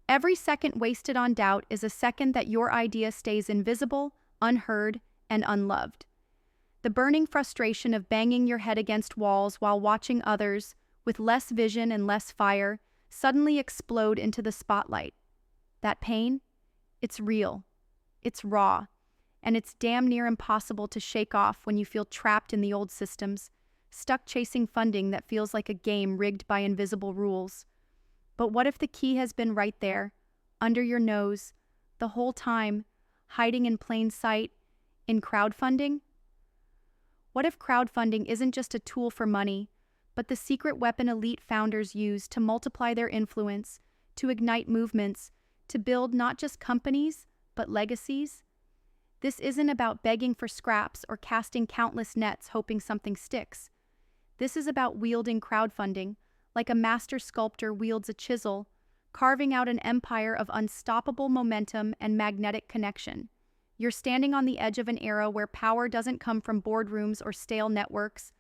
Every second wasted on doubt is a second that your idea stays invisible, unheard, and unloved. The burning frustration of banging your head against walls while watching others, with less vision and less fire, suddenly explode into the spotlight. That pain? It's real. It's raw. And it's damn near impossible to shake off when you feel trapped in the old systems, stuck chasing funding that feels like a game rigged by invisible rules. But what if the key has been right there, under your nose, the whole time, hiding in plain sight, in crowdfunding? What if crowdfunding isn't just a tool for money, but the secret weapon elite founders use to multiply their influence, to ignite movements, to build not just companies, but legacies? This isn't about begging for scraps or casting countless nets hoping something sticks. This is about wielding crowdfunding, like a master sculptor wields a chisel, carving out an empire of unstoppable momentum and magnetic connection. You're standing on the edge of an era where power doesn't come from boardrooms or stale networks,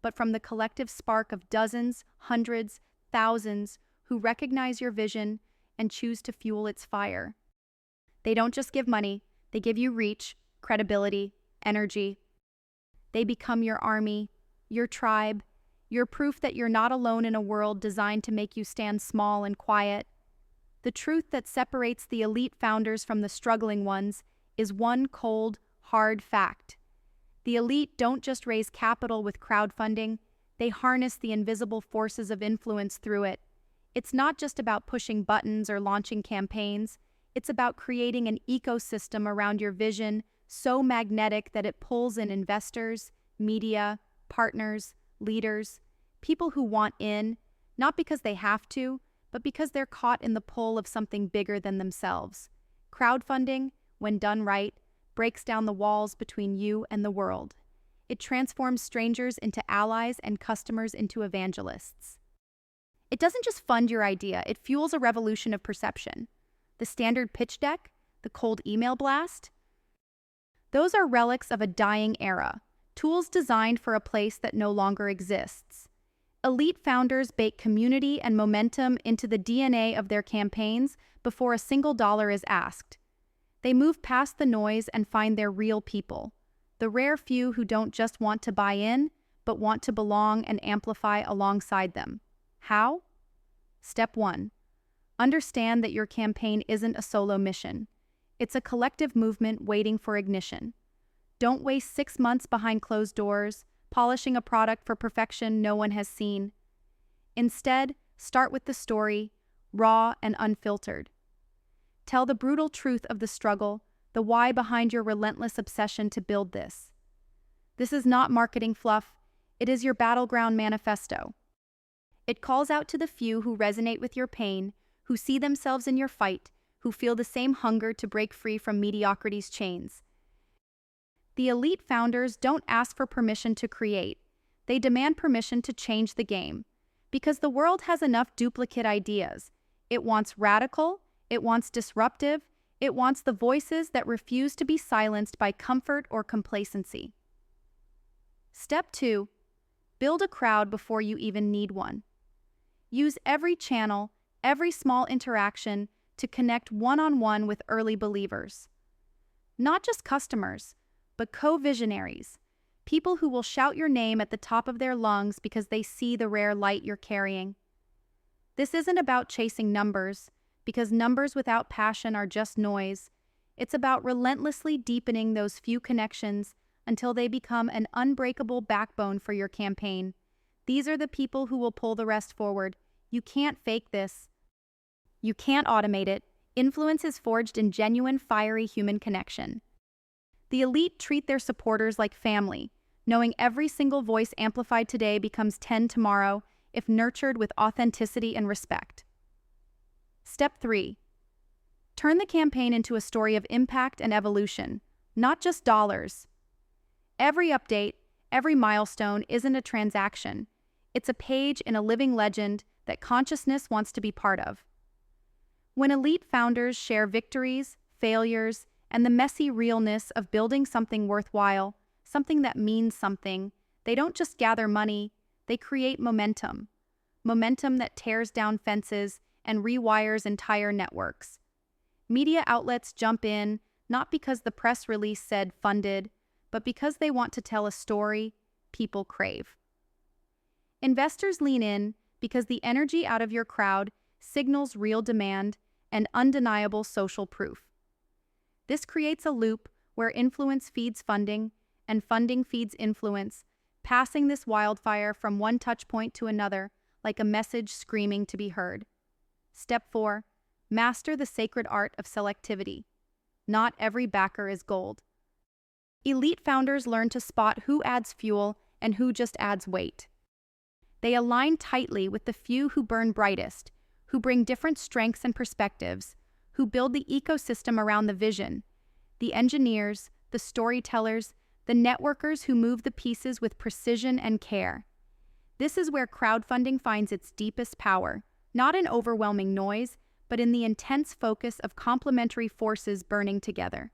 but from the collective spark of dozens, hundreds, thousands who recognize your vision and choose to fuel its fire. They don't just give money, they give you reach, credibility, energy. They become your army, your tribe, your proof that you're not alone in a world designed to make you stand small and quiet. The truth that separates the elite founders from the struggling ones is one cold, hard fact. The elite don't just raise capital with crowdfunding, they harness the invisible forces of influence through it. It's not just about pushing buttons or launching campaigns, it's about creating an ecosystem around your vision so magnetic that it pulls in investors, media, partners, leaders, people who want in, not because they have to, but because they're caught in the pull of something bigger than themselves. Crowdfunding, when done right, breaks down the walls between you and the world. It transforms strangers into allies and customers into evangelists. It doesn't just fund your idea, it fuels a revolution of perception. The standard pitch deck, the cold email blast, those are relics of a dying era, tools designed for a place that no longer exists. Elite founders bake community and momentum into the DNA of their campaigns before a single dollar is asked. They move past the noise and find their real people, the rare few who don't just want to buy in, but want to belong and amplify alongside them. How? Step 1. Understand that your campaign isn't a solo mission. It's a collective movement waiting for ignition. Don't waste 6 months behind closed doors, polishing a product for perfection no one has seen. Instead, start with the story, raw and unfiltered. Tell the brutal truth of the struggle, the why behind your relentless obsession to build this. This is not marketing fluff, it is your battleground manifesto. It calls out to the few who resonate with your pain, who see themselves in your fight, who feel the same hunger to break free from mediocrity's chains. The elite founders don't ask for permission to create. They demand permission to change the game. Because the world has enough duplicate ideas. It wants radical, it wants disruptive, it wants the voices that refuse to be silenced by comfort or complacency. Step 2. Build a crowd before you even need one. Use every channel, every small interaction to connect one-on-one with early believers. Not just customers, but co-visionaries, people who will shout your name at the top of their lungs because they see the rare light you're carrying. This isn't about chasing numbers, because numbers without passion are just noise. It's about relentlessly deepening those few connections until they become an unbreakable backbone for your campaign. These are the people who will pull the rest forward. You can't fake this. You can't automate it. Influence is forged in genuine, fiery human connection. The elite treat their supporters like family, knowing every single voice amplified today becomes 10 tomorrow if nurtured with authenticity and respect. Step 3. Turn the campaign into a story of impact and evolution, not just dollars. Every update, every milestone isn't a transaction. It's a page in a living legend that consciousness wants to be part of. When elite founders share victories, failures, and the messy realness of building something worthwhile, something that means something, they don't just gather money, they create momentum. Momentum that tears down fences and rewires entire networks. Media outlets jump in, not because the press release said funded, but because they want to tell a story people crave. Investors lean in because the energy out of your crowd signals real demand and undeniable social proof. This creates a loop where influence feeds funding and funding feeds influence, passing this wildfire from one touchpoint to another like a message screaming to be heard. Step 4. Master the sacred art of selectivity. Not every backer is gold. Elite founders learn to spot who adds fuel and who just adds weight. They align tightly with the few who burn brightest, who bring different strengths and perspectives, who build the ecosystem around the vision, the engineers, the storytellers, the networkers who move the pieces with precision and care. This is where crowdfunding finds its deepest power, not in overwhelming noise, but in the intense focus of complementary forces burning together.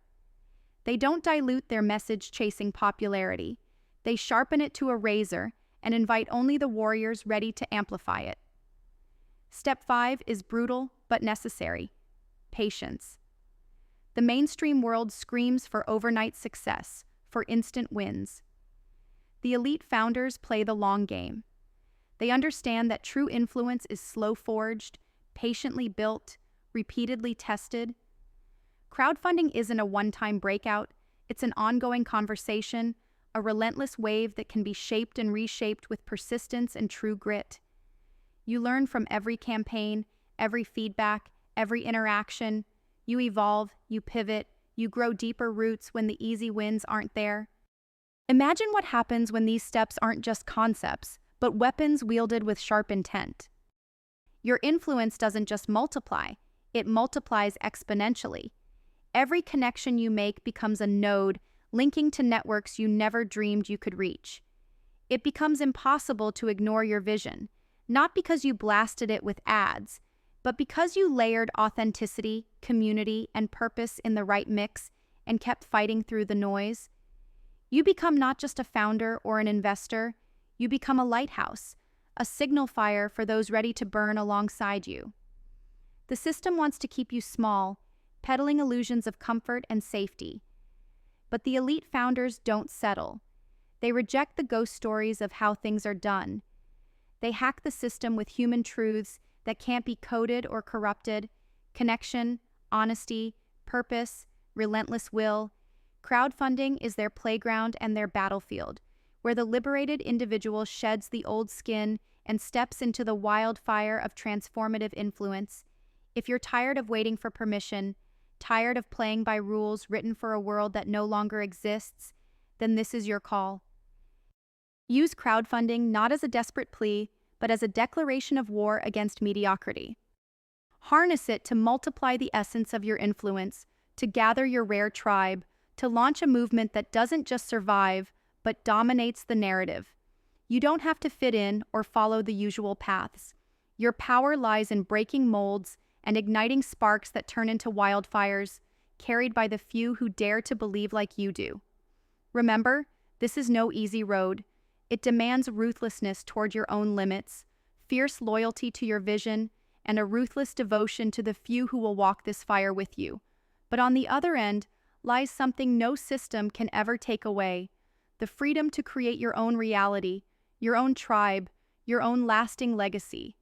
They don't dilute their message chasing popularity. They sharpen it to a razor and invite only the warriors ready to amplify it. Step 5 is brutal but necessary. Patience. The mainstream world screams for overnight success, for instant wins. The elite founders play the long game. They understand that true influence is slow-forged, patiently built, repeatedly tested. Crowdfunding isn't a one-time breakout, it's an ongoing conversation, a relentless wave that can be shaped and reshaped with persistence and true grit. You learn from every campaign, every feedback, every interaction. You evolve, you pivot, you grow deeper roots when the easy wins aren't there. Imagine what happens when these steps aren't just concepts, but weapons wielded with sharp intent. Your influence doesn't just multiply, it multiplies exponentially. Every connection you make becomes a node linking to networks you never dreamed you could reach. It becomes impossible to ignore your vision, not because you blasted it with ads, but because you layered authenticity, community, and purpose in the right mix and kept fighting through the noise. You become not just a founder or an investor, you become a lighthouse, a signal fire for those ready to burn alongside you. The system wants to keep you small, peddling illusions of comfort and safety. But the elite founders don't settle. They reject the ghost stories of how things are done. They hack the system with human truths that can't be coded or corrupted: connection, honesty, purpose, relentless will. Crowdfunding is their playground and their battlefield, where the liberated individual sheds the old skin and steps into the wildfire of transformative influence. If you're tired of waiting for permission, tired of playing by rules written for a world that no longer exists, then this is your call. Use crowdfunding not as a desperate plea, but as a declaration of war against mediocrity. Harness it to multiply the essence of your influence, to gather your rare tribe, to launch a movement that doesn't just survive, but dominates the narrative. You don't have to fit in or follow the usual paths. Your power lies in breaking molds and igniting sparks that turn into wildfires, carried by the few who dare to believe like you do. Remember, this is no easy road. It demands ruthlessness toward your own limits, fierce loyalty to your vision, and a ruthless devotion to the few who will walk this fire with you. But on the other end lies something no system can ever take away: the freedom to create your own reality, your own tribe, your own lasting legacy.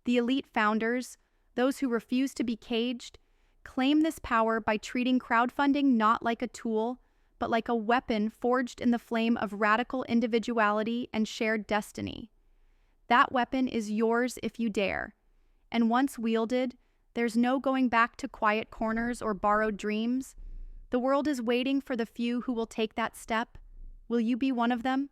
The elite founders, those who refuse to be caged, claim this power by treating crowdfunding not like a tool, but like a weapon forged in the flame of radical individuality and shared destiny. That weapon is yours if you dare, and once wielded, there's no going back to quiet corners or borrowed dreams. The world is waiting for the few who will take that step. Will you be one of them?